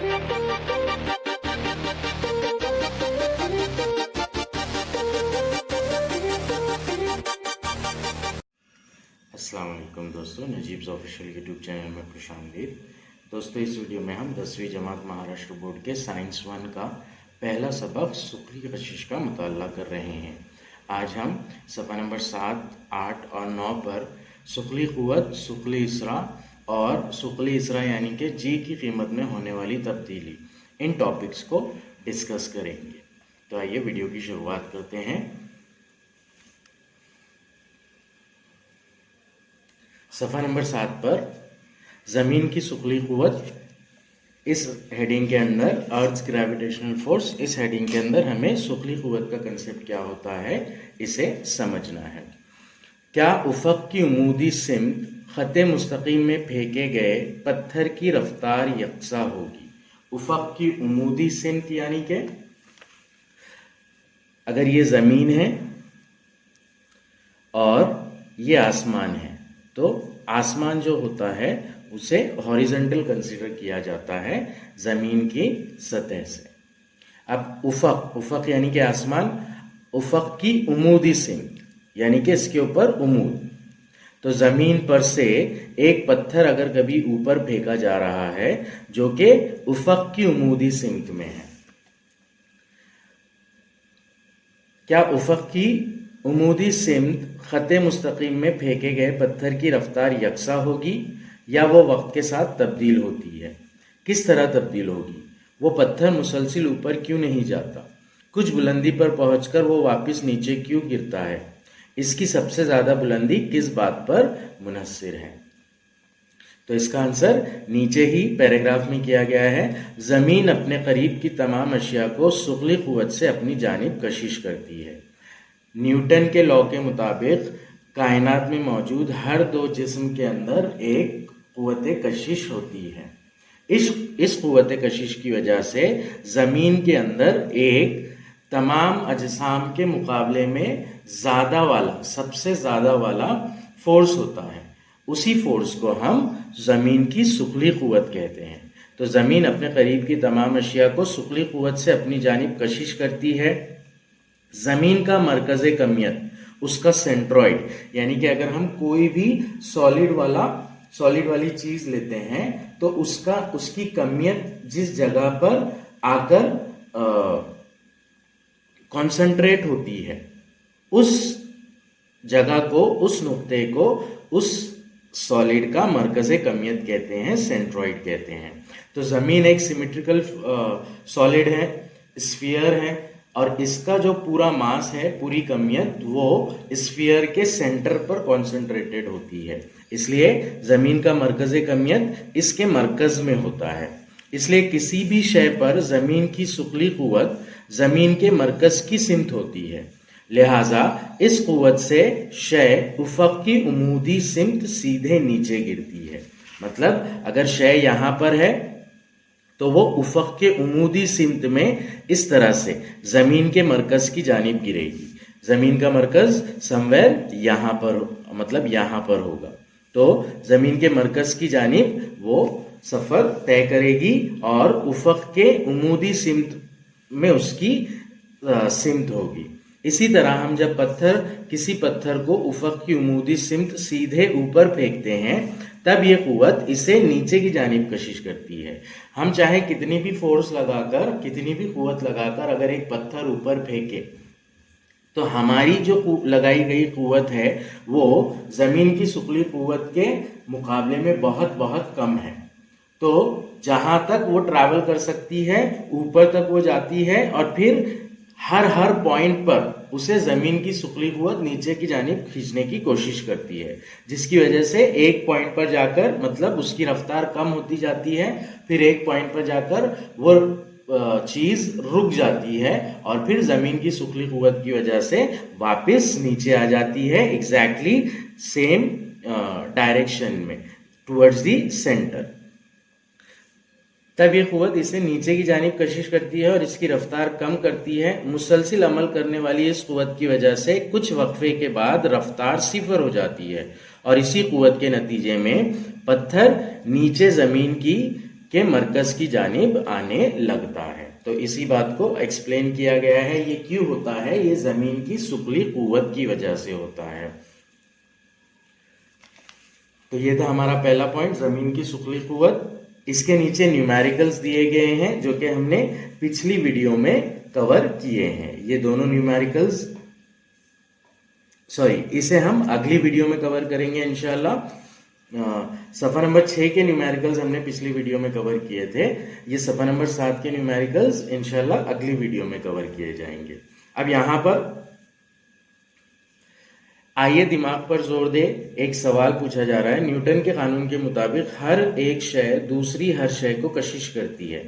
अस्सलाम वालेकुम दोस्तों, नजीब्स ऑफिशियल यूट्यूब चैनल में खुशामदीद। दोस्तों, इस वीडियो में हम 10वीं जमात महाराष्ट्र बोर्ड के साइंस 1 का पहला सबक सुखली कशिश का मुताला कर रहे हैं। आज हम सफ़ा नंबर 7, 8 और 9 पर सुखली क़ुव्वत, सुखली इसरा और सुखली इसरा यानी कि जी की कीमत में होने वाली तब्दीली, इन टॉपिक्स को डिस्कस करेंगे। तो आइए वीडियो की शुरुआत करते हैं। सफ़ा नंबर 7 पर ज़मीन की सुखली क़ुव्वत, इस हेडिंग के अंदर अर्थ ग्रेविटेशनल फोर्स, इस हेडिंग के अंदर हमें सुखली क़ुव्वत का कंसेप्ट क्या होता है इसे समझना है। क्या उफ़क़ की उमूदी सिमत ख़त्ते मुस्तक़ीम में फेंके गए पत्थर की रफ्तार यकसा होगी? उफ़क़ की उमूदी सिमत यानी कि अगर ये ज़मीन है और ये आसमान है तो आसमान जो होता है उसे हॉरिजॉन्टल कंसीडर किया जाता है ज़मीन की सतह से। अब उफ़क़ यानी कि आसमान, उफ़क़ की उमूदी सिमत यानी कि इसके ऊपर उमूद, तो ज़मीन पर से एक पत्थर अगर कभी ऊपर फेंका जा रहा है जो कि उफ़क़ की उमूदी सिमत में है, क्या उफ़क़ की उमूदी सिमत ख़त्ते मुस्तक़ीम में फेंके गए पत्थर की रफ्तार यकसा होगी या वो वक्त के साथ तब्दील होती है? किस तरह तब्दील होगी? वो पत्थर मुसलसिल ऊपर क्यों नहीं जाता? कुछ बुलंदी पर पहुंचकर वो वापस नीचे क्यों गिरता है? इसकी सबसे ज़्यादा बुलंदी किस बात पर मुनहसिर है? तो इसका आंसर नीचे ही पैराग्राफ में किया गया है। ज़मीन अपने करीब की तमाम अशिया को सुखली क़ुव्वत से अपनी जानिब कशिश करती है। न्यूटन के लॉ के मुताबिक कायनात में मौजूद हर दो जिस्म के अंदर एक क़ुव्वत कशिश होती है। इस क़ुव्वत कशिश की वजह से ज़मीन के अंदर एक तमाम अजसाम के मुकाबले में सबसे ज़्यादा वाला फोर्स होता है। उसी फोर्स को हम ज़मीन की सुखली क़ुव्वत कहते हैं। तो ज़मीन अपने करीब की तमाम अशिया को सुखली क़ुव्वत से अपनी जानिब कशिश करती है। ज़मीन का मरकज़ कमियत, उसका सेंट्रॉइड, यानी कि अगर हम कोई भी सॉलिड वाली चीज़ लेते हैं तो उसकी कमियत जिस जगह पर आकर कॉन्सेंट्रेट होती है, उस जगह को, उस नुक्ते को, उस सॉलिड का मरकज़ कमियत कहते हैं, सेंट्रॉइड कहते हैं। तो ज़मीन एक सिमेट्रिकल सॉलिड है, स्फीयर है, और इसका जो पूरा मास है, पूरी कमियत, वो स्फीयर के सेंटर पर कॉन्सेंट्रेटेड होती है। इसलिए ज़मीन का मरकज़ कमियत इसके मरकज़ में होता है। इसलिए किसी भी शय पर ज़मीन की सुखली क़ुव्वत ज़मीन के मरकज़ की सिमत होती है। लिहाजा इस क़ुव्वत से शय उफ़क़ की उमूदी सिमत सीधे नीचे गिरती है। मतलब अगर शय यहाँ पर है तो वो उफ़क़ के उमूदी सिमत में इस तरह से ज़मीन के मरकज़ की जानिब गिरेगी। ज़मीन का मरकज़ समवेयर यहाँ पर, मतलब यहाँ पर होगा, तो ज़मीन के मरकज़ की जानिब वो सफ़र तय करेगी और उफ़क़ के उमूदी सिमत में उसकी सिमत होगी। इसी तरह हम जब किसी पत्थर को उफ़क़ की उमूदी सिमत सीधे ऊपर फेंकते हैं तब ये क़ुव्वत इसे नीचे की जानिब कशिश करती है। हम चाहे कितनी भी फोर्स लगाकर, कितनी भी क़ुव्वत लगाकर अगर एक पत्थर ऊपर फेंके तो हमारी जो लगाई गई क़ुव्वत है वो ज़मीन की सुखली क़ुव्वत के मुकाबले में बहुत बहुत कम है। तो जहाँ तक वो ट्रैवल कर सकती है, ऊपर तक वो जाती है और फिर हर पॉइंट पर उसे ज़मीन की सुखली क़ुव्वत नीचे की जानिब खींचने की कोशिश करती है, जिसकी वजह से एक पॉइंट पर जाकर, मतलब उसकी रफ्तार कम होती जाती है, फिर एक पॉइंट पर जाकर वो चीज़ रुक जाती है और फिर ज़मीन की सुखली क़ुव्वत की वजह से वापस नीचे आ जाती है, एग्जैक्टली सेम डायरेक्शन में, टुवर्ड्स द सेंटर। तब ये क़ुव्वत इसे नीचे की जानिब कशिश करती है और इसकी रफ्तार कम करती है। मुसलसिल अमल करने वाली इस क़ुव्वत की वजह से कुछ वक्फे के बाद रफ्तार सिफर हो जाती है और इसी क़ुव्वत के नतीजे में पत्थर नीचे ज़मीन की के मरकज की जानिब आने लगता है। तो इसी बात को एक्सप्लेन किया गया है। ये क्यों होता है? ये जमीन की सुकली कुव्वत की वजह से होता है। तो ये था हमारा पहला पॉइंट, जमीन की सुकली कुव्वत। इसके नीचे न्यूमेरिकल्स दिए गए हैं जो कि हमने पिछली वीडियो में कवर किए हैं। ये दोनों न्यूमेरिकल्स, इसे हम अगली वीडियो में कवर करेंगे इंशाल्लाह। सफा नंबर 6 के न्यूमेरिकल्स हमने पिछली वीडियो में कवर किए थे। ये सफा नंबर 7 के न्यूमेरिकल्स इंशाल्लाह अगली वीडियो में कवर किए जाएंगे। अब यहां पर आइए दिमाग पर जोर दे, एक सवाल पूछा जा रहा है। न्यूटन के कानून के मुताबिक हर एक शय दूसरी हर शय को कशिश करती है,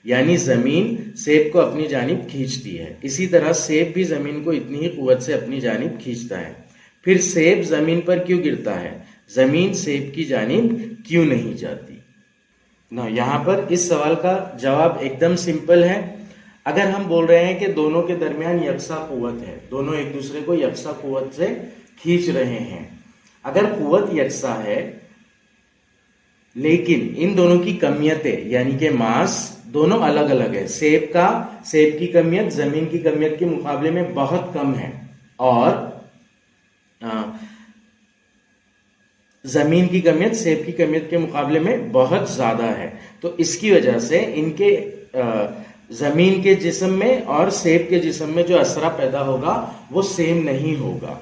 यानी जमीन सेब को अपनी जानिब खींचती है। इसी तरह सेब भी जमीन को इतनी ही कुव्वत से अपनी जानिब खींचता है। फिर सेब जमीन पर क्यों गिरता है? जमीन सेब की जानिब क्यों नहीं जाती? ना, यहाँ पर इस सवाल का जवाब एकदम सिंपल है। अगर हम बोल रहे हैं कि दोनों के दरमियान यकसा कुव्वत है, दोनों एक दूसरे को यकसा कुव्वत से खींच रहे हैं, अगर कुव्वत यकसा है लेकिन इन दोनों की कमियतें यानी कि मास दोनों अलग अलग है, सेब की कमियत जमीन की कमियत के मुकाबले में बहुत कम है और जमीन की कमियत सेब की कमियत के मुकाबले में बहुत ज्यादा है, तो इसकी वजह से इनके जमीन के जिस्म में और सेब के जिस्म में जो असरा पैदा होगा वो सेम नहीं होगा।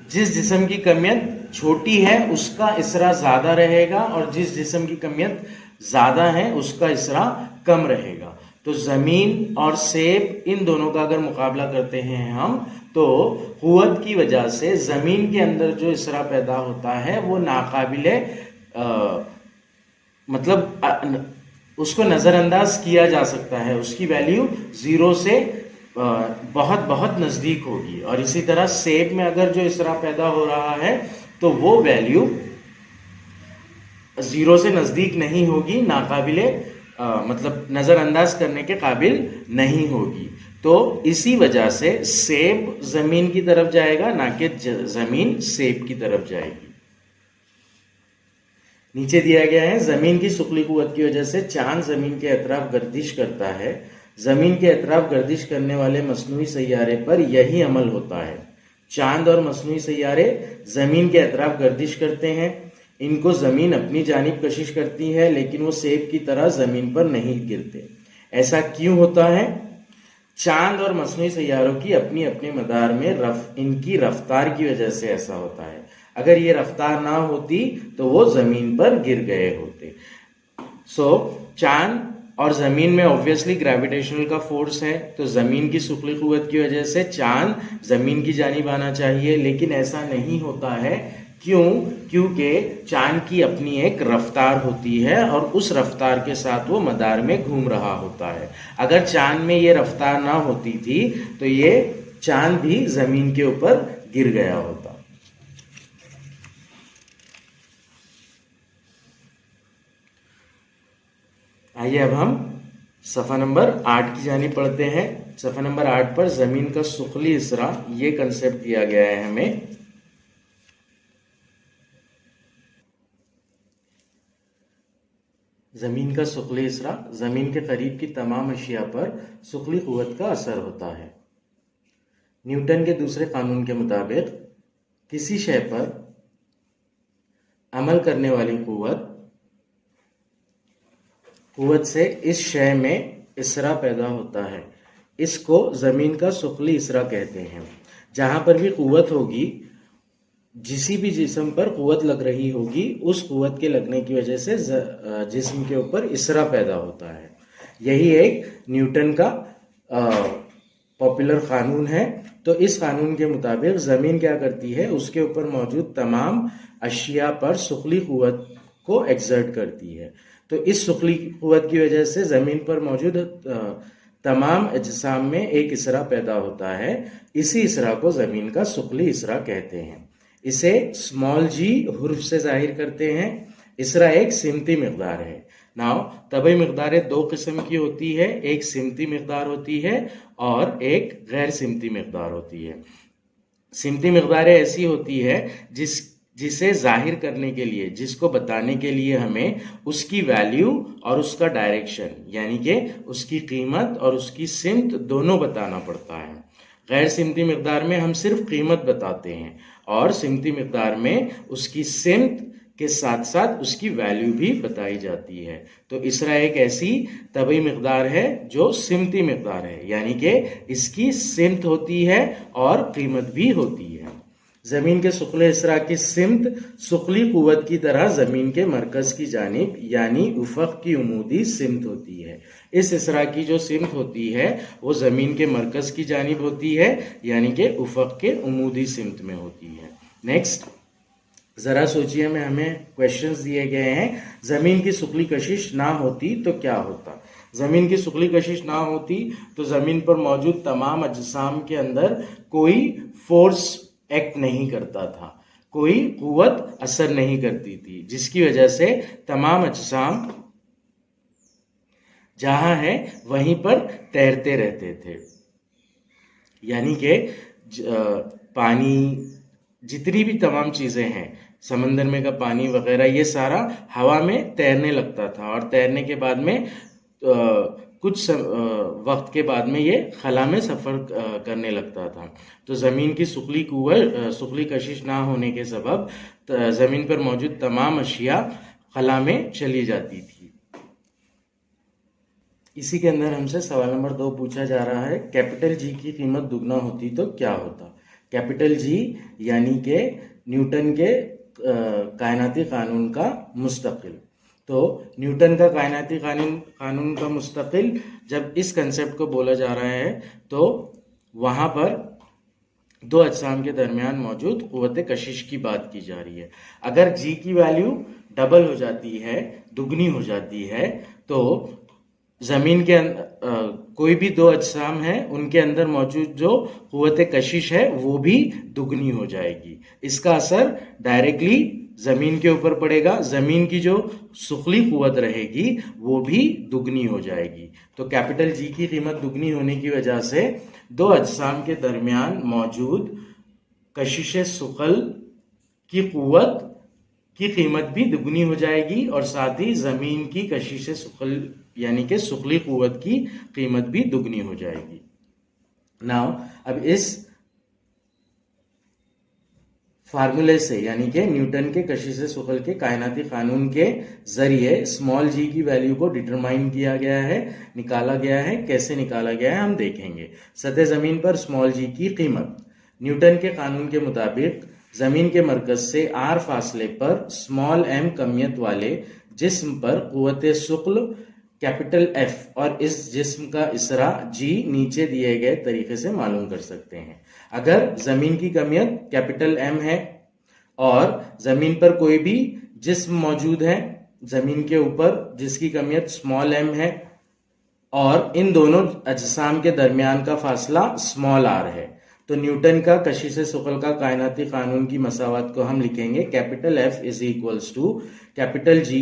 जिस जिस्म की कमियत छोटी है उसका इसरा ज्यादा रहेगा और जिस जिस्म की कमियत ज्यादा है उसका इसरा कम रहेगा। तो जमीन और सेब इन दोनों का अगर मुकाबला करते हैं हम, तो कुव्वत की वजह से जमीन के अंदर जो इसरा पैदा होता है वो नाकाबिले मतलब उसको नजरअंदाज किया जा सकता है, उसकी वैल्यू 0 से बहुत बहुत नजदीक होगी। और इसी तरह सेब में अगर जो इसरा पैदा हो रहा है तो वो वैल्यू 0 से नजदीक नहीं होगी, नाकाबिले मतलब नजरअंदाज करने के काबिल नहीं होगी। तो इसी वजह से सेब जमीन की तरफ जाएगा, ना कि जमीन सेब की तरफ जाएगी। नीचे दिया गया है, जमीन की सुकली कुव्वत की वजह से चांद जमीन के अतराफ गर्दिश करता है। जमीन के अतराफ गर्दिश करने वाले मसनूई सैयारे पर यही अमल होता है। चांद और मसनूई सैयारे जमीन के अतराफ गर्दिश करते हैं। इनको जमीन अपनी जानिब कशिश करती है लेकिन वो सेब की तरह जमीन पर नहीं गिरते। ऐसा क्यों होता है? चांद और मसनूई सैयारों की अपनी अपने मदार में इनकी रफ्तार की वजह से ऐसा होता है। अगर ये रफ्तार ना होती तो वो जमीन पर गिर गए होते। चांद और जमीन में ऑब्वियसली ग्रेविटेशनल का फोर्स है, तो जमीन की सुकली कुव्वत की वजह से चांद जमीन की जानिब आना चाहिए, लेकिन ऐसा नहीं होता है। क्यों? क्योंकि चांद की अपनी एक रफ्तार होती है और उस रफ्तार के साथ वो मदार में घूम रहा होता है। अगर चांद में ये रफ्तार ना होती थी तो ये चांद भी जमीन के ऊपर गिर गया होता। आइए अब हम सफा नंबर 8 की जानिब पढ़ते हैं। सफा नंबर 8 पर जमीन का सुखली इसरा, ये कंसेप्ट दिया गया है हमें। जमीन का सुखली इसरा, जमीन के करीब की तमाम अशिया पर सुखली कुव्वत का असर होता है। न्यूटन के दूसरे कानून के मुताबिक किसी शय पर अमल करने वाली कुव्वत से इस शय में इसरा पैदा होता है। इसको जमीन का सुखली इसरा कहते हैं। जहां पर भी कुव्वत होगी, जिसी भी जिस्म पर कुव्वत लग रही होगी, उस कुव्वत के लगने की वजह से जिस्म के ऊपर इसरा पैदा होता है। यही एक न्यूटन का पॉपुलर कानून है। तो इस कानून के मुताबिक जमीन क्या करती है, उसके ऊपर मौजूद तमाम अशिया पर सुखली कुव्वत को एक्सर्ट करती है। तो इस सुखली कुव्वत की वजह से जमीन पर मौजूद तमाम अजसाम में एक इसरा पैदा होता है। इसी इसरा को जमीन का सुखली इसरा कहते हैं। इसे स्मॉल जी हुर्फ से जाहिर करते हैं। इसरा एक सिमती मिकदार है। नाउ तबई मिकदारें दो किस्म की होती है, एक सिमती मिकदार होती है और एक गैर सिमती मिकदार होती है। सिमती मिकदारें ऐसी होती है जिसे जाहिर करने के लिए, जिसको बताने के लिए हमें उसकी वैल्यू और उसका डायरेक्शन यानी कि उसकी कीमत और उसकी सिमत दोनों बताना पड़ता है। गैर सिमती मिकदार में हम सिर्फ कीमत बताते हैं और सिमती मिकदार में उसकी सिमत के साथ साथ उसकी वैल्यू भी बताई जाती है। तो इसरा एक ऐसी तबई मिकदार है जो सिमती मिकदार है, यानी कि इसकी सिमत होती है और कीमत भी होती है। जमीन के सुखले इसरा की सिमत सुखली कुव्वत की तरह जमीन के मरकज की जानिब यानी उफक की उमूदी सिमत होती है। इस इसरा की जो सिमत होती है वो जमीन के मरकज की जानिब होती है यानी कि उफक के उमूदी सिमत में होती है। नेक्स्ट जरा सोचिए, में हमें क्वेश्चंस दिए गए हैं। जमीन की सुखली कशिश ना होती तो क्या होता? जमीन की सुखली कशिश ना होती तो जमीन पर मौजूद तमाम अजसाम के अंदर कोई फोर्स एक्ट नहीं करता था, कोई कुव्वत असर नहीं करती थी, जिसकी वजह से तमाम अजसाम जहां है वहीं पर तैरते रहते थे। यानी कि पानी, जितनी भी तमाम चीजें हैं, समंदर में का पानी वगैरह, ये सारा हवा में तैरने लगता था और तैरने के बाद में कुछ वक्त के बाद में ये खला में सफ़र करने लगता था। तो ज़मीन की सुखली कशिश ना होने के सबब ज़मीन पर मौजूद तमाम अशिया खला में चली जाती थी। इसी के अंदर हमसे सवाल नंबर 2 पूछा जा रहा है, कैपिटल जी की कीमत दुगना होती तो क्या होता? कैपिटल जी यानी कि न्यूटन के कायनाती कानून का मुस्तकिल। तो न्यूटन का कायनाती कानून का मुस्तकिल जब इस कंसेप्ट को बोला जा रहा है तो वहां पर दो अजसाम के दरमियान मौजूद कुव्वत कशिश की बात की जा रही है। अगर जी की वैल्यू डबल हो जाती है, दुगनी हो जाती है, तो जमीन के कोई भी दो अजसाम है उनके अंदर मौजूद जो कुव्वत कशिश है वो भी दुगनी हो जाएगी। इसका असर डायरेक्टली जमीन के ऊपर पड़ेगा। जमीन की जो सुखली कुव्वत रहेगी वो भी दुगनी हो जाएगी। तो कैपिटल जी की कीमत दुगनी होने की वजह से दो अजसाम के दरमियान मौजूद कशिश सुखल की कुव्वत की कीमत भी दुगनी हो जाएगी और साथ ही जमीन की कशिश सुखल यानी कि सुखली कुव्वत की कीमत भी दुगनी हो जाएगी। नाउ अब इस फार्मूले से यानी कि न्यूटन के कशिश सुखल के कायनाती कानून के जरिए स्मॉल जी की वैल्यू को डिटरमाइन किया गया है, निकाला गया है। कैसे निकाला गया है हम देखेंगे। सतह जमीन पर स्मॉल जी की कीमत न्यूटन के कानून के मुताबिक जमीन के मरकज से आर फासले पर स्मॉल एम कमियत वाले जिस्म पर कुव्वत सुक्ल कैपिटल एफ और इस जिस्म का इसरा जी नीचे दिए गए तरीके से मालूम कर सकते हैं। अगर जमीन की कमियत कैपिटल एम है और जमीन पर कोई भी जिस्म मौजूद है जमीन के ऊपर जिसकी कमियत स्मॉल एम है और इन दोनों अजसाम के दरमियान का फासला स्मॉल आर है, तो न्यूटन का कशिश सुखल का कायनाती कानून की मसावत को हम लिखेंगे capital F is equals to capital G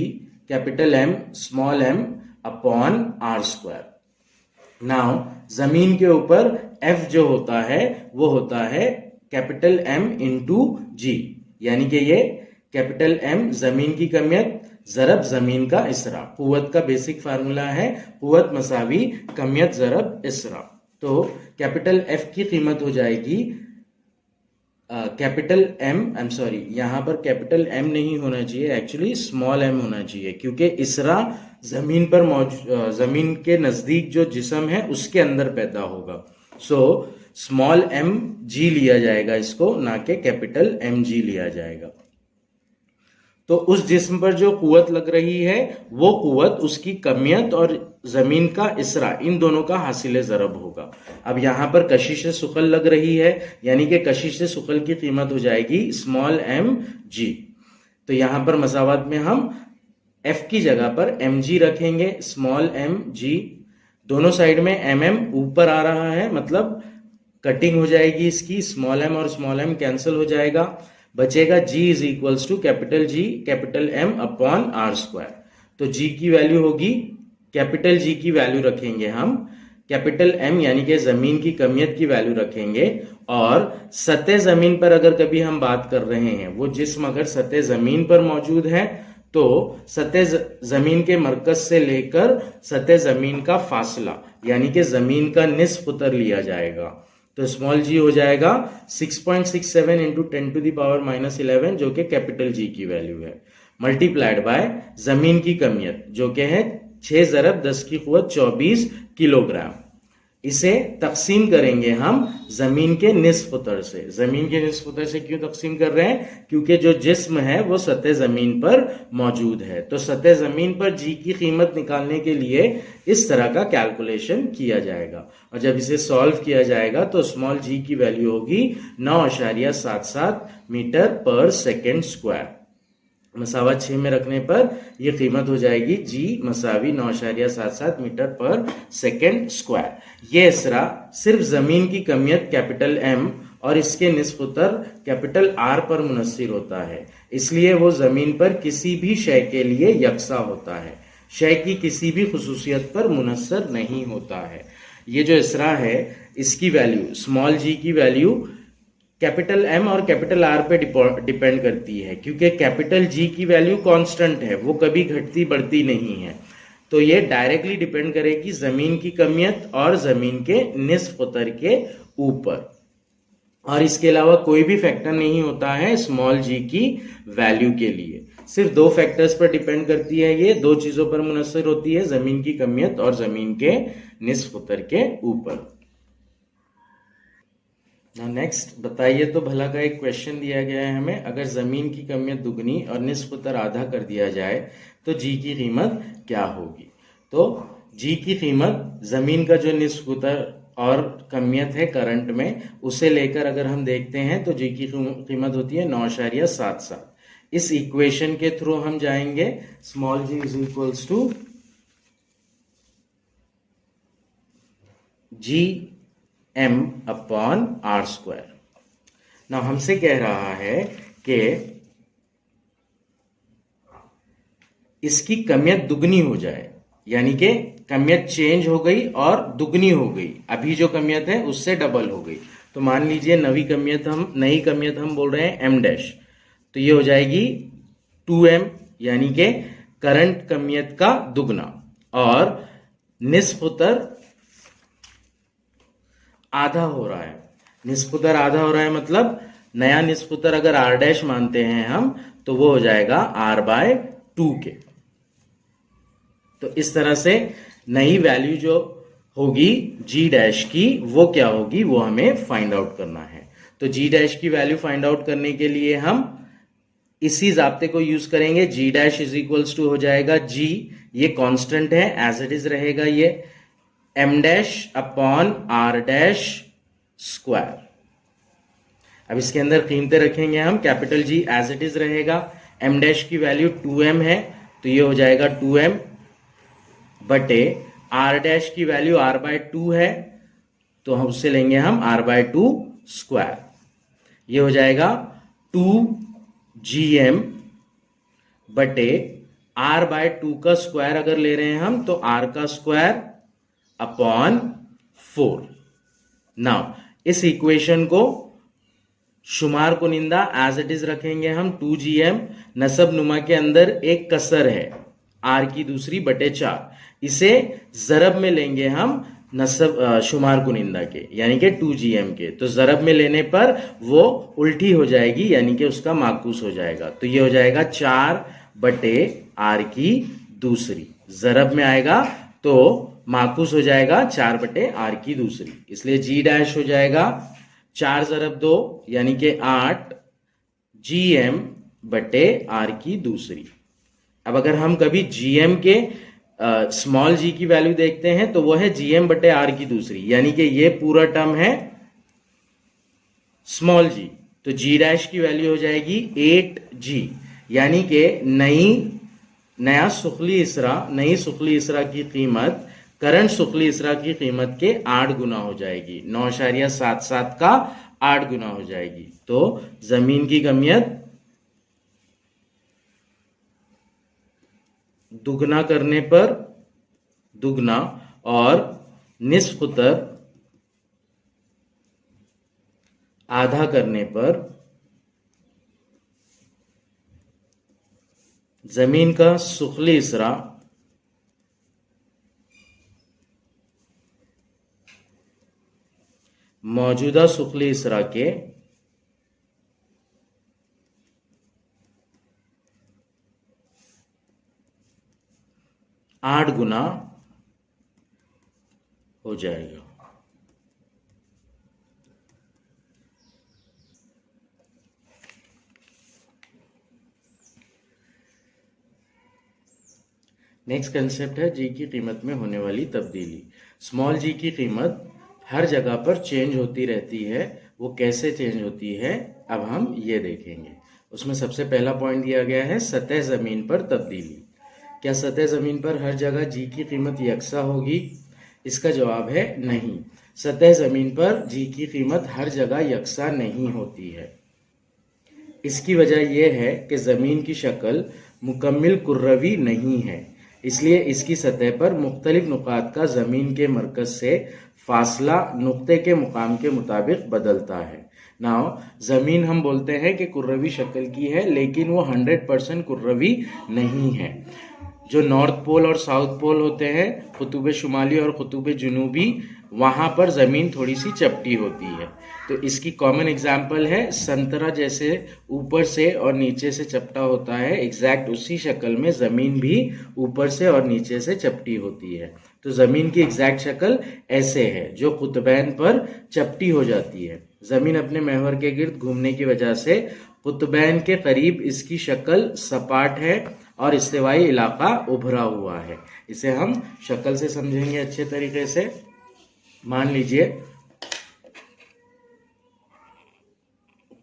capital M small m upon are square. Now जमीन के ऊपर एफ जो होता है वो होता है कैपिटल एम इंटू जी, यानी कि ये कैपिटल एम जमीन की कमियत जरब जमीन का इसरा। कुव्वत का बेसिक फार्मूला है कुव्वत मसावी कमियत जरब इसरा। तो कैपिटल एफ की कीमत हो जाएगी capital M, I am sorry, यहां पर कैपिटल एम नहीं होना चाहिए, एक्चुअली स्मॉल एम होना चाहिए, क्योंकि इसरा जमीन पर जमीन के नजदीक जो जिस्म है उसके अंदर पैदा होगा। सो स्मॉल एम जी लिया जाएगा इसको, ना कि कैपिटल एम जी लिया जाएगा। तो उस जिस्म पर जो कुव्वत लग रही है वो कुव्वत उसकी कमियत और जमीन का इसरा इन दोनों का हासिल जरब होगा। अब यहां पर कशिश सुखल लग रही है यानी कि कशिश सुखल की कीमत हो जाएगी स्मॉल एम जी। तो यहां पर मसावत में हम एफ की जगह पर एम जी रखेंगे, स्मॉल एम जी। दोनों साइड में एम एम ऊपर आ रहा है, मतलब कटिंग हो जाएगी इसकी, स्मॉल एम और स्मॉल एम कैंसिल हो जाएगा, बचेगा G is equals to capital G capital M upon are square. तो G की वैल्यू होगी, कैपिटल G की वैल्यू रखेंगे हम, कैपिटल M यानी कि जमीन की कमियत की वैल्यू रखेंगे और सतह जमीन पर अगर कभी हम बात कर रहे हैं, वो जिस्म अगर सतह जमीन पर मौजूद है तो सतह जमीन के मरकज से लेकर सतह जमीन का फासला यानी कि जमीन का निस्फ उत्तर लिया जाएगा। तो स्मॉल जी हो जाएगा 6.67 इंटू 10⁻⁻11 जो कि कैपिटल जी की वैल्यू है, मल्टीप्लाइड बाय जमीन की कमियत जो कि है 6 × 10⁻24 किलोग्राम। इसे तकसीम करेंगे हम जमीन के निस्फ उत्तर से। जमीन के निस्फ उत्तर से क्यों तकसीम कर रहे हैं? क्योंकि जो जिस्म है वो सतह जमीन पर मौजूद है। तो सतह जमीन पर जी की कीमत निकालने के लिए इस तरह का कैलकुलेशन किया जाएगा और जब इसे सॉल्व किया जाएगा तो स्मॉल जी की वैल्यू होगी 9.77 मीटर पर सेकेंड स्क्वायर। मसावा 6 में रखने पर यह कीमत हो जाएगी जी मसावी 9.77 मीटर पर सेकेंड स्क्वायर। ये इसरा सिर्फ जमीन की कमियत कैपिटल एम और इसके निस्फ उत्तर कैपिटल आर पर मुनस्सिर होता है, इसलिए वो जमीन पर किसी भी शय के लिए यकसा होता है, शय की किसी भी खुसूसियत पर मुनस्सर नहीं होता है। ये जो इसरा है इसकी वैल्यू स्मॉल जी की वैल्यू कैपिटल एम और कैपिटल आर पे डिपेंड करती है, क्योंकि कैपिटल जी की वैल्यू कांस्टेंट है, वो कभी घटती बढ़ती नहीं है। तो ये डायरेक्टली डिपेंड करेगी जमीन की कमियत और जमीन के निस्फ उत्तर के ऊपर, और इसके अलावा कोई भी फैक्टर नहीं होता है स्मॉल जी की वैल्यू के लिए। सिर्फ 2 फैक्टर्स पर डिपेंड करती है, ये 2 चीजों पर मुनस्सर होती है, जमीन की कमियत और जमीन के निस्फ उत्तर के ऊपर। नेक्स्ट बताइए तो भला का एक क्वेश्चन दिया गया है हमें, अगर जमीन की कमियत दुगनी और निस्फ उत्तर आधा कर दिया जाए तो जी की कीमत क्या होगी? तो जी की कीमत जमीन का जो निस्फ उत्तर और कमियत है करंट में उसे लेकर अगर हम देखते हैं तो जी की कीमत होती है 9.77। इस इक्वेशन के थ्रू हम जाएंगे, small g is equals to g m upon are square. ना हमसे कह रहा है कि इसकी कमियत दुगनी हो जाए, यानी कि कमियत चेंज हो गई और दुगनी हो गई, अभी जो कमियत है उससे डबल हो गई। तो मान लीजिए नई कमियत हम बोल रहे हैं m डैश, तो ये हो जाएगी 2m यानी कि करंट कमियत का दुगना, और निस्फ उत्तर आधा हो रहा है। निस्फ उत्तर आधा हो रहा है मतलब नया निस्फ उत्तर अगर r डैश मानते हैं हम तो वो हो जाएगा r/2 के। तो इस तरह से नई वैल्यू जो होगी g डैश की वो क्या होगी वो हमें फाइंड आउट करना है। तो g डैश की वैल्यू फाइंड आउट करने के लिए हम इसी जाब्ते को यूज करेंगे। g dash is equals to हो जाएगा g, ये कांस्टेंट है एज इट इज रहेगा, ये m dash upon r dash square. अब इसके अंदर कीमतें रखेंगे हम, capital G as it is रहेगा, m डैश की वैल्यू 2m है तो ये हो जाएगा 2m बटे r डैश की वैल्यू r/2 है तो हम उससे लेंगे हम r/2 स्क्वायर। ये हो जाएगा 2gm बटे r/2 का स्क्वायर अगर ले रहे हैं हम तो r का स्क्वायर अपॉन 4। नाउ इस इक्वेशन को शुमार कुनिंदा एज इट इज रखेंगे हम, 2gm नसब नुमा के अंदर एक कसर है r की दूसरी बटे 4, इसे जरब में लेंगे हम नसब शुमार कुनिंदा के यानी कि 2gm के, तो जरब में लेने पर वो उल्टी हो जाएगी यानी कि उसका माकूस हो जाएगा। तो ये हो जाएगा 4 बटे r की दूसरी, जरब में आएगा तो माकूस हो जाएगा 4 बटे r की दूसरी, इसलिए g डैश हो जाएगा 4 × 2 यानी कि 8 gm बटे r की दूसरी। अब अगर हम कभी gm के स्मॉल g की वैल्यू देखते हैं तो वो है gm बटे r की दूसरी, यानी कि ये पूरा टर्म है स्मॉल g, तो g डैश की वैल्यू हो जाएगी 8g, यानी कि नई सुखली इसरा की कीमत करंट सुखली इसरा की कीमत के 8 गुना हो जाएगी, 9.77 का 8 गुना हो जाएगी। तो जमीन की कमियत दुगना करने पर दुगना और निस्फ उत्तर आधा करने पर जमीन का सुखली हिस्सा मौजूदा सुखली हिस्सा के 8 गुना हो जाएगा। नेक्स्ट कंसेप्ट है जी की कीमत में होने वाली तब्दीली। स्मॉल जी की कीमत हर जगह पर चेंज होती रहती है। वो कैसे चेंज होती है अब हम ये देखेंगे। उसमें सबसे पहला पॉइंट दिया गया है सतह जमीन पर तब्दीली। क्या सतह जमीन पर हर जगह जी की कीमत यकसा होगी? इसका जवाब है नहीं। सतह जमीन पर जी की कीमत हर जगह यकसा नहीं होती है। इसकी वजह यह है कि जमीन की शक्ल मुकम्मल कुर्रवी नहीं है, इसलिए इसकी सतह पर मुख्तलिफ नुकात का जमीन के मरकज से फासला नुक्ते के मुकाम के मुताबिक बदलता है। नाउ जमीन हम बोलते हैं कि कुर्रवी शक्ल की है, लेकिन वो 100% कुर्रवी नहीं है। जो नॉर्थ पोल और साउथ पोल होते हैं, कुतुब शुमाली और कुतुब जुनूबी, वहां पर जमीन थोड़ी सी चपटी होती है। तो इसकी कॉमन एग्जाम्पल है संतरा, जैसे ऊपर से और नीचे से चपटा होता है, एग्जैक्ट उसी शक्ल में जमीन भी ऊपर से और नीचे से चपटी होती है। तो जमीन की एग्जैक्ट शक्ल ऐसे है, जो कुतुबैन पर चपटी हो जाती है। जमीन अपने महवर के गिर्द घूमने की वजह से कुतुबैन के करीब इसकी शक्ल सपाट है और इस्तिवाई इलाका उभरा हुआ है। इसे हम शक्ल से समझेंगे अच्छे तरीके से। मान लीजिए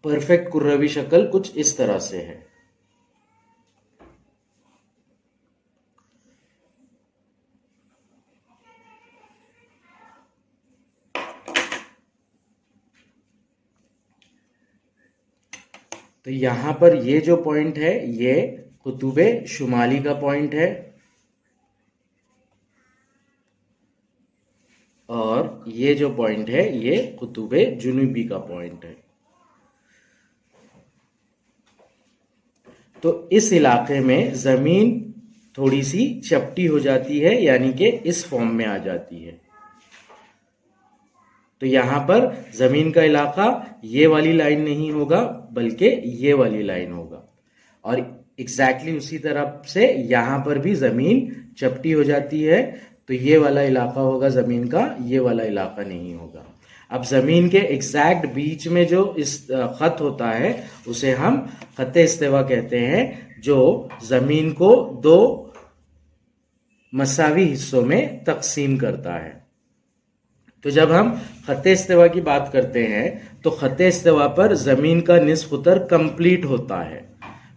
परफेक्ट कुर्रवी शक्ल कुछ इस तरह से है। तो यहां पर ये जो पॉइंट है ये कुतुबे शुमाली का पॉइंट है और ये जो पॉइंट है ये कुतुबे जुनूबी का पॉइंट है। तो इस इलाके में जमीन थोड़ी सी चपटी हो जाती है, यानी कि इस फॉर्म में आ जाती है। तो यहां पर जमीन का इलाका ये वाली लाइन नहीं होगा, बल्कि ये वाली लाइन होगा। और एग्जैक्टली उसी तरफ से यहां पर भी जमीन चपटी हो जाती है, तो ये वाला इलाका होगा जमीन का, ये वाला इलाका नहीं होगा। अब जमीन के एग्जैक्ट बीच में जो इस खत होता है उसे हम खत इस्तिवा कहते हैं, जो जमीन को दो मसावी हिस्सों में तकसीम करता है। तो जब हम खत इस्तिवा की बात करते हैं तो खत इस्तिवा पर जमीन का निस्फ उतर कंप्लीट होता है।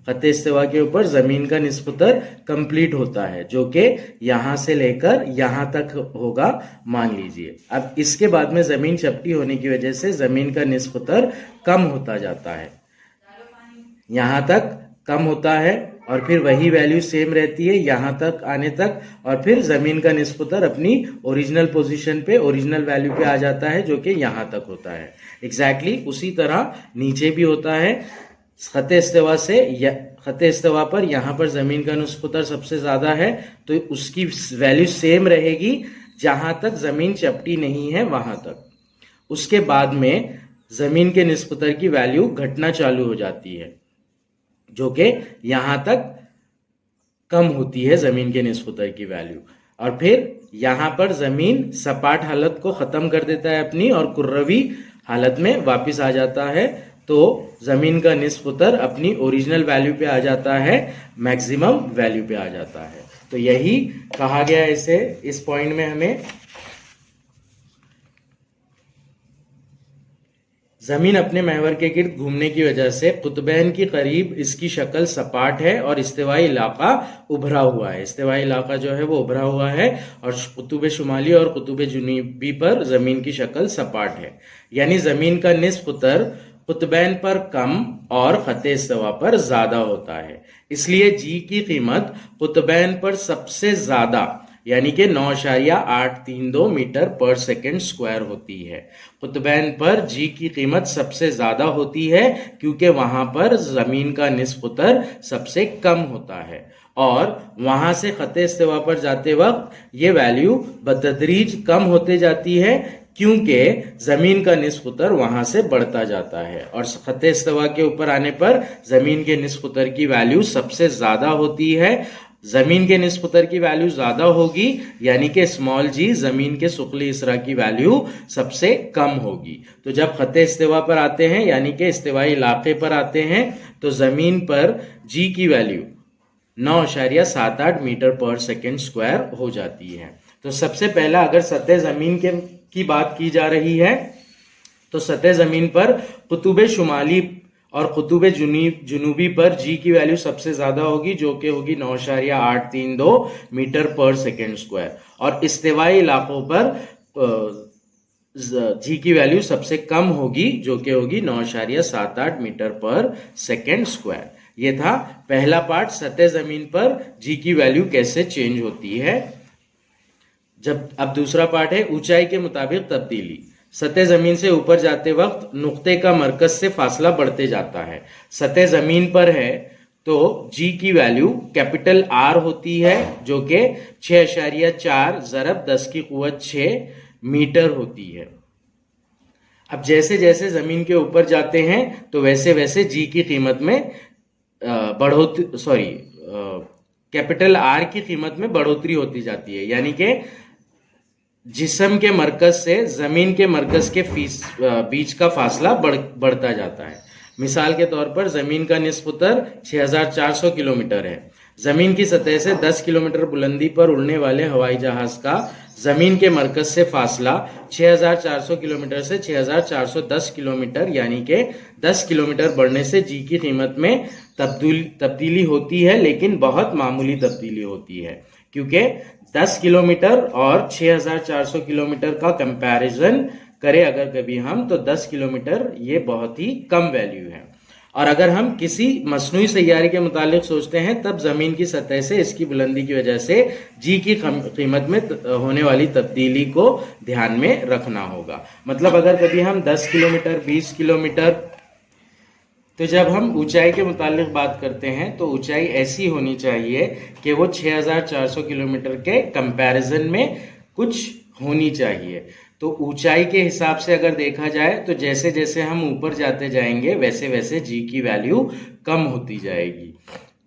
खत इस्तिवा के ऊपर जमीन का निस्फ उतर कंप्लीट होता है, जो कि यहां से लेकर यहां तक होगा मान लीजिए। अब इसके बाद में जमीन चपटी होने की वजह से जमीन का निस्फ उतर कम होता जाता है, यहां तक कम होता है और फिर वही वैल्यू सेम रहती है यहां तक आने तक, और फिर जमीन का निस्फ उतर अपनी ओरिजिनल पोजीशन पे, ओरिजिनल वैल्यू पे आ जाता है, जो कि यहां तक होता है। एग्जैक्टली उसी तरह नीचे भी होता है। खत इस्तिवा पर यहां पर जमीन का निस्फ उतर सबसे ज्यादा है, तो उसकी वैल्यू सेम रहेगी जहां तक जमीन चपटी नहीं है वहां तक। उसके बाद में जमीन के निस्फ उतर की वैल्यू घटना चालू हो जाती है, जो कि यहां तक कम होती है जमीन के निस्फ उतर की वैल्यू, और फिर यहां पर जमीन सपाट हालत को खत्म कर देता है अपनी और कुर्रवी हालत में वापस आ जाता है। तो जमीन का निस्फ उतर अपनी ओरिजिनल वैल्यू पे आ जाता है, मैक्सिमम वैल्यू पे आ जाता है। तो यही कहा गया है इस पॉइंट में हमें। जमीन अपने महवर के गिर्द घूमने की वजह से कुतुबैन के करीब इसकी शक्ल सपाट है और इस्तिवाई इलाका उभरा हुआ है। इस्तिवाई इलाका जो है वो उभरा हुआ है और कुतुब शुमाली और कुतुब जुनूबी पर जमीन की शक्ल सपाट है, यानी जमीन का निस्फ उतर कुतुबैन पर कम और खत इस्तिवा पर ज्यादा होता है। इसलिए जी की कीमत कुतुबैन पर सबसे ज्यादा यानी कि 9.832 मीटर पर सेकेंड स्क्वायर होती है। कुतुबैन पर जी की कीमत सबसे ज्यादा होती है क्योंकि वहां पर जमीन का निस्फ उत्तर सबसे कम होता है और वहां से खत्ते इस्तिवा पर जाते वक्त ये वैल्यू बतदरीज कम होते जाती है क्योंकि जमीन का निस्फ उत्तर वहां से बढ़ता जाता है और खत्ते इस्तिवा के ऊपर आने पर जमीन के निस्फ उत्तर की वैल्यू सबसे ज्यादा होती है। जमीन के निस्फ उत्तर की वैल्यू ज्यादा होगी यानी कि स्मॉल जी जमीन के सुखली इसरा की वैल्यू सबसे कम होगी। तो जब खत्ते इस्तिवा पर आते हैं यानी कि इस्तिवाई इलाके पर आते हैं तो जमीन पर जी की वैल्यू 9.78 मीटर पर सेकेंड स्क्वायर हो जाती है। तो सबसे पहला अगर सतह जमीन की बात की जा रही है तो सतह जमीन पर कुतुब शुमाली और कुतुब जुनूबी पर जी की वैल्यू सबसे ज्यादा होगी जो कि होगी 9.832 मीटर पर सेकेंड स्क्वायर और इस्तिवाई इलाकों पर जी की वैल्यू सबसे कम होगी जो कि होगी 9.78 मीटर पर सेकेंड स्क्वायर। ये था पहला पार्ट, सतह जमीन पर जी की वैल्यू कैसे चेंज होती है। अब दूसरा पार्ट है ऊंचाई के मुताबिक तब्दीली। सतह जमीन से ऊपर जाते वक्त नुक्ते का मरकज से फासला बढ़ते जाता है। सतह जमीन पर है तो जी की वैल्यू कैपिटल आर होती है जो कि 6.4 ज़रब 10 की कुव्वत 6 मीटर होती है। अब जैसे जैसे जमीन के ऊपर जाते हैं तो वैसे वैसे जी की कीमत में कैपिटल आर की कीमत में बढ़ोतरी होती जाती है यानी कि जिस्म के मरकज से जमीन के मरकज के बीच का फासला बढ़ता जाता है। मिसाल के तौर पर जमीन का निस्फ उत्तर 6400 किलोमीटर है। जमीन की सतह से 10 किलोमीटर बुलंदी पर उड़ने वाले हवाई जहाज का जमीन के मरकज से फासला 6400 किलोमीटर से 6410 किलोमीटर यानी कि 10 किलोमीटर बढ़ने से जी की कीमत में तब्दीली होती है, लेकिन बहुत मामूली तब्दीली होती है क्योंकि 10 किलोमीटर और 6400 किलोमीटर का कंपैरिजन करें अगर कभी हम तो 10 किलोमीटर ये बहुत ही कम वैल्यू है। और अगर हम किसी मसनूई सैयारे के मुतालिक सोचते हैं तब जमीन की सतह से इसकी बुलंदी की वजह से जी की कीमत में होने वाली तब्दीली को ध्यान में रखना होगा। मतलब अगर कभी हम 10 किलोमीटर 20 किलोमीटर, तो जब हम ऊंचाई के मुतालिक बात करते हैं तो ऊंचाई ऐसी होनी चाहिए कि वो 6400 किलोमीटर के कंपैरिजन में कुछ होनी चाहिए। तो ऊंचाई के हिसाब से अगर देखा जाए तो जैसे जैसे हम ऊपर जाते जाएंगे वैसे वैसे जी की वैल्यू कम होती जाएगी।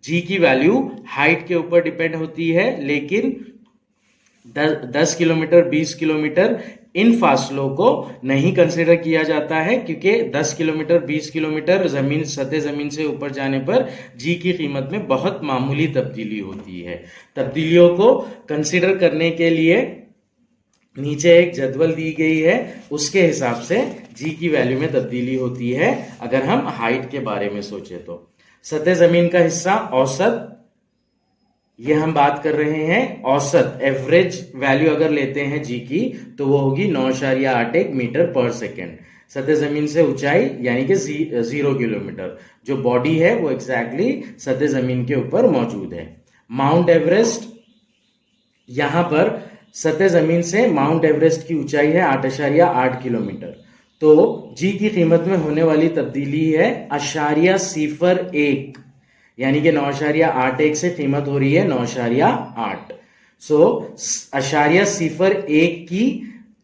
जी की वैल्यू हाइट के ऊपर डिपेंड होती है, लेकिन 10 किलोमीटर 20 किलोमीटर इन फासलों को नहीं कंसिडर किया जाता है क्योंकि 10 किलोमीटर 20 किलोमीटर सतह जमीन से ऊपर जाने पर जी की कीमत में बहुत मामूली तब्दीली होती है। तब्दीलियों को कंसिडर करने के लिए नीचे एक जदवल दी गई है, उसके हिसाब से जी की वैल्यू में तब्दीली होती है। अगर हम हाइट के बारे में सोचे तो सतह जमीन का हिस्सा औसत, ये हम बात कर रहे हैं औसत एवरेज वैल्यू अगर लेते हैं जी की तो वो होगी 9.81 मीटर पर सेकेंड। सतह जमीन से ऊंचाई यानी कि 0 किलोमीटर, जो बॉडी है वो एग्जैक्टली सतह जमीन के ऊपर मौजूद है। माउंट एवरेस्ट, यहां पर सतह जमीन से माउंट एवरेस्ट की ऊंचाई है 8.8 किलोमीटर। तो जी की कीमत में होने वाली तब्दीली है 0.01 यानी कि 9.81 से कीमत हो रही है 9.8। सो 0.01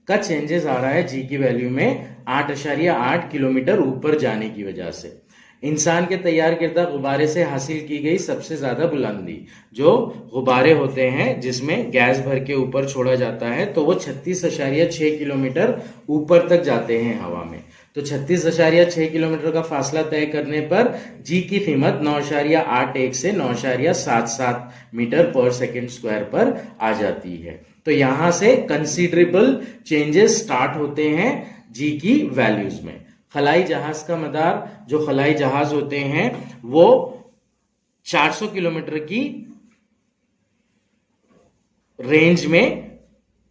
का चेंजेस आ रहा है जी की वैल्यू में 8.8 किलोमीटर ऊपर जाने की वजह से। इंसान के तैयार किर्दा गुब्बारे से हासिल की गई सबसे ज्यादा बुलंदी, जो गुब्बारे होते हैं जिसमें गैस भर के ऊपर छोड़ा जाता है, तो वो 36.6 किलोमीटर ऊपर तक जाते हैं हवा में। तो 36.6 किलोमीटर का फासला तय करने पर जी की कीमत 9.81 से 9.77 मीटर पर सेकेंड स्क्वायर पर आ जाती है। तो यहां से कंसीडरेबल चेंजेस स्टार्ट होते हैं जी की वैल्यूज में। खलाई जहाज का मदार, जो खलाई जहाज होते हैं वो 400 किलोमीटर की रेंज में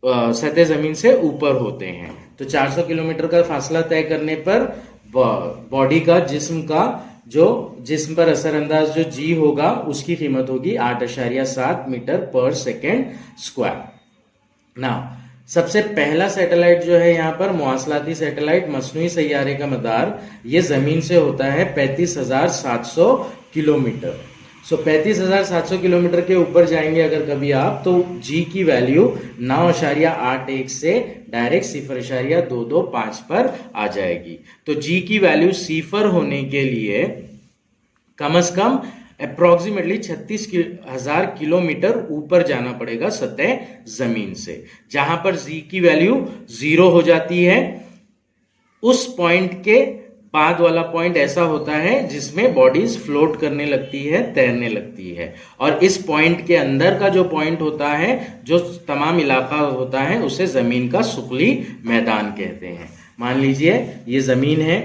सतह जमीन से ऊपर होते हैं। तो 400 किलोमीटर का फासला तय करने पर बॉडी का जिस्म पर असरअंदाज जो जी होगा उसकी कीमत होगी 8.7 मीटर पर सेकेंड स्क्वायर। ना सबसे पहला सैटेलाइट जो है यहाँ पर मवासलाती सैटेलाइट मसनूई सैयारे का मदार ये जमीन से होता है 35,700 किलोमीटर। सो 35,700 किलोमीटर के ऊपर जाएंगे अगर कभी आप, तो जी की वैल्यू 9.81 से डायरेक्ट 0.225 पर आ जाएगी। तो जी की वैल्यू सिफर होने के लिए कम से कम अप्रोक्सीमेटली 36,000 किलोमीटर ऊपर जाना पड़ेगा सतह जमीन से, जहां पर जी की वैल्यू 0 हो जाती है। उस पॉइंट के बाद वाला पॉइंट ऐसा होता है जिसमें बॉडीज फ्लोट करने लगती है, तैरने लगती है, और इस पॉइंट के अंदर का जो पॉइंट होता है, जो तमाम इलाका होता है, उसे जमीन का सुखली मैदान कहते हैं। मान लीजिए ये जमीन है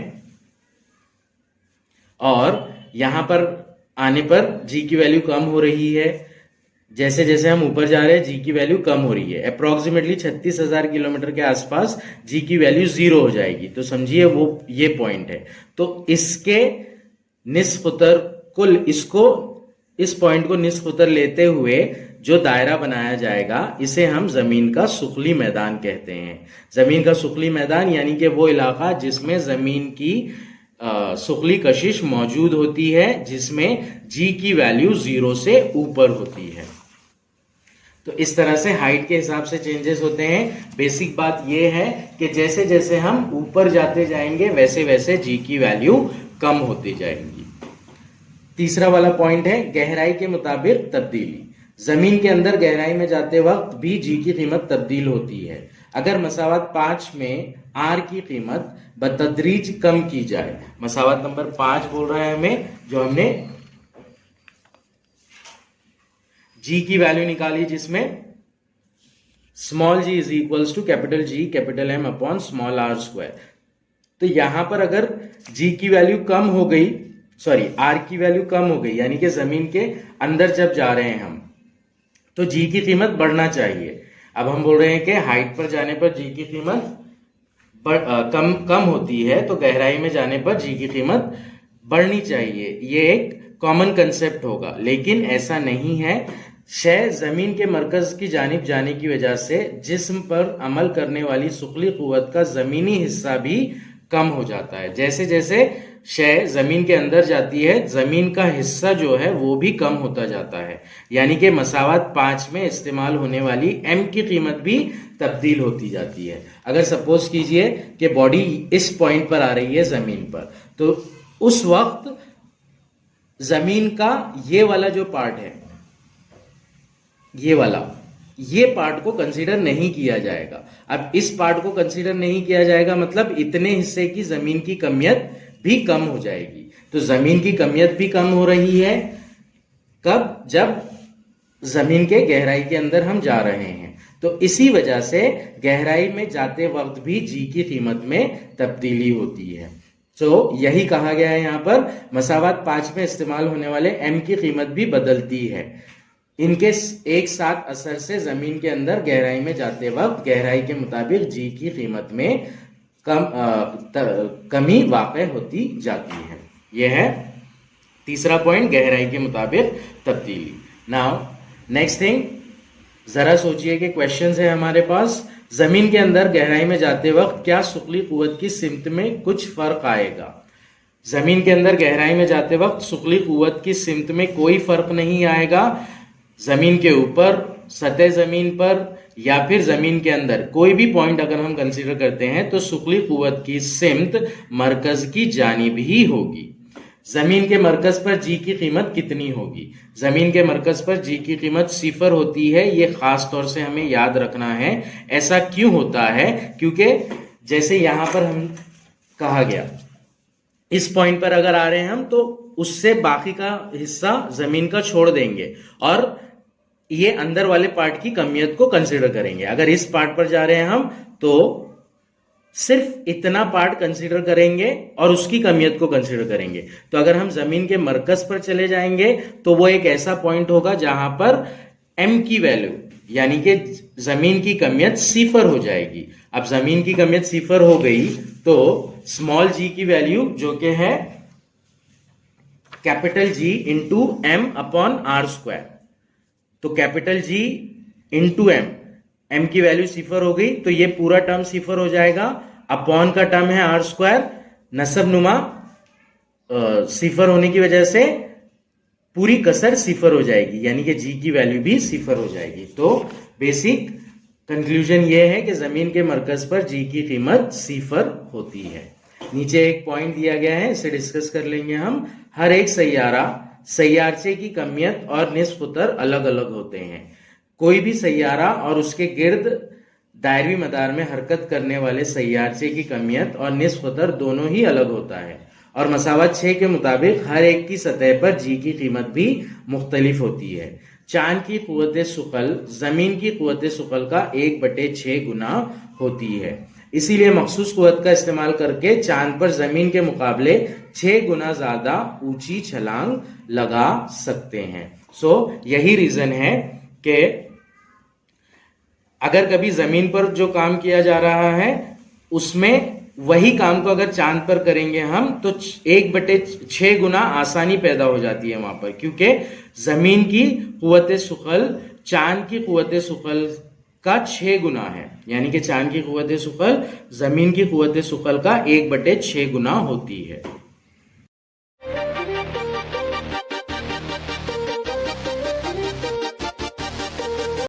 और यहां पर आने पर जी की वैल्यू कम हो रही है, जैसे जैसे हम ऊपर जा रहे हैं जी की वैल्यू कम हो रही है। अप्रोक्सीमेटली 36,000 किलोमीटर के आसपास जी की वैल्यू 0 हो जाएगी। तो समझिए वो ये पॉइंट है। तो इसके निस्फ उत्तर को, इसको, इस पॉइंट को निस्फ उत्तर लेते हुए जो दायरा बनाया जाएगा इसे हम जमीन का सुखली मैदान कहते हैं। जमीन का सुखली मैदान यानी कि वो इलाका जिसमें जमीन की सुखली कशिश मौजूद होती है, जिसमें जी की वैल्यू 0 से ऊपर होती है। तो इस तरह से हाइट के हिसाब से चेंजेस होते हैं। बेसिक बात यह है कि जैसे जैसे हम ऊपर जाते जाएंगे वैसे वैसे जी की वैल्यू कम होती जाएंगी। तीसरा वाला पॉइंट है गहराई के मुताबिक तब्दीली। जमीन के अंदर गहराई में जाते वक्त भी जी की कीमत तब्दील होती है। अगर मसावत 5 में आर की कीमत बतदरीज कम की जाए, मसावत नंबर 5 बोल रहा है हमें, जो हमने जी की वैल्यू निकाली जिसमें small g is equals to capital G capital M upon small r square. तो यहां पर अगर जी की वैल्यू कम हो गई, सॉरी आर की वैल्यू कम हो गई, यानी कि जमीन के अंदर जब जा रहे हैं हम, तो जी की कीमत बढ़ना चाहिए। अब हम बोल रहे हैं कि हाइट पर जाने पर जी की कीमत कम होती है, तो गहराई में जाने पर जी की कीमत बढ़नी चाहिए। ये एक कॉमन कंसेप्ट होगा, लेकिन ऐसा नहीं है। शय जमीन के मरकज की जानिब जाने की वजह से जिस्म पर अमल करने वाली सुखली कुव्वत का जमीनी हिस्सा भी कम हो जाता है। जैसे जैसे शय जमीन के अंदर जाती है, जमीन का हिस्सा जो है वो भी कम होता जाता है, यानी कि मसावत 5 में इस्तेमाल होने वाली एम की कीमत भी तब्दील होती जाती है। अगर सपोज कीजिए कि बॉडी इस पॉइंट पर आ रही है जमीन पर, तो उस वक्त जमीन का ये वाला जो पार्ट है, ये पार्ट को कंसीडर नहीं किया जाएगा। अब इस पार्ट को कंसीडर नहीं किया जाएगा मतलब इतने हिस्से की जमीन की कमियत भी कम हो जाएगी। तो जमीन की कमियत भी कम हो रही है कब? जब जमीन के गहराई के अंदर हम जा रहे हैं। तो इसी वजह से गहराई में जाते वक्त भी जी की कीमत में तब्दीली होती है। तो यही कहा गया है यहाँ पर, मसावत 5 में इस्तेमाल होने वाले एम की कीमत भी बदलती है। इनके एक साथ असर से जमीन के अंदर गहराई में जाते वक्त गहराई के मुताबिक जी की कीमत में कमी वाक़ई होती जाती है। यह है तीसरा पॉइंट, गहराई के मुताबिक तब्दीली। नाउ नेक्स्ट थिंग, जरा सोचिए कि क्वेश्चंस है हमारे पास। जमीन के अंदर गहराई में जाते वक्त क्या सुखली कुव्वत की सिमत में कुछ फर्क आएगा? जमीन के अंदर गहराई में जाते वक्त सुखली कुव्वत की सिमत में कोई फर्क नहीं आएगा। जमीन के ऊपर, सतह जमीन पर या फिर जमीन के अंदर कोई भी पॉइंट अगर हम कंसीडर करते हैं तो सुखली कुव्वत की सिमत मरकज की जानिब ही होगी। जमीन के मरकज पर जी की कीमत कितनी होगी? जमीन के मरकज पर जी की कीमत 0 होती है। ये खास तौर से हमें याद रखना है। ऐसा क्यों होता है? क्योंकि जैसे यहां पर हम कहा गया, इस पॉइंट पर अगर आ रहे हैं हम तो उससे बाकी का हिस्सा जमीन का छोड़ देंगे और ये अंदर वाले पार्ट की कमियत को कंसीडर करेंगे। अगर इस पार्ट पर जा रहे हैं हम तो सिर्फ इतना पार्ट कंसीडर करेंगे और उसकी कमियत को कंसीडर करेंगे। तो अगर हम जमीन के मरकज पर चले जाएंगे तो वो एक ऐसा पॉइंट होगा जहां पर एम की वैल्यू यानी कि जमीन की कमियत 0 हो जाएगी। अब जमीन की कमियत 0 हो गई तो स्मॉल जी की वैल्यू जो कि है capital G into M upon are square, तो capital G into M, m की वैल्यू सिफर हो गई तो ये पूरा टर्म सिफर हो जाएगा, अपॉन का टर्म है आर स्क्वायर, नसब नुमा सिफर होने की वजह से पूरी कसर सिफर हो जाएगी, यानी कि जी की वैल्यू भी सिफर हो जाएगी। तो बेसिक कंक्लूजन ये है कि जमीन के मरकज पर जी की कीमत सिफर होती है। नीचे एक पॉइंट दिया गया है, इसे डिस्कस कर लेंगे हम। हर एक सैयारचे की कमियत और निस्फ उतर अलग अलग होते हैं। कोई भी सैयारा और उसके गिर्द दायरवी मदार में हरकत करने वाले सैयारचे की कमियत और निस्फ उतर दोनों ही अलग होता है, और मसावत 6 के मुताबिक हर एक की सतह पर जी की कीमत भी मुख्तलिफ होती है। चांद की कुव्वत सुकल जमीन की कुव्वत सुकल का 1/6 गुना होती है, इसीलिए मखसूस कुव्वत का इस्तेमाल करके चांद पर जमीन के मुकाबले 6 गुना ज्यादा ऊंची छलांग लगा सकते हैं। यही रीजन है कि अगर कभी जमीन पर जो काम किया जा रहा है उसमें वही काम को अगर चांद पर करेंगे हम तो 1/6 गुना आसानी पैदा हो जाती है वहां पर, क्योंकि जमीन की कुव्वत सुकल चांद की कुव्वत सुकल का 6 गुना है, यानी कि चांद की कुव्वत सुकल जमीन की कुव्वत सुकल का 1/6 गुना होती है।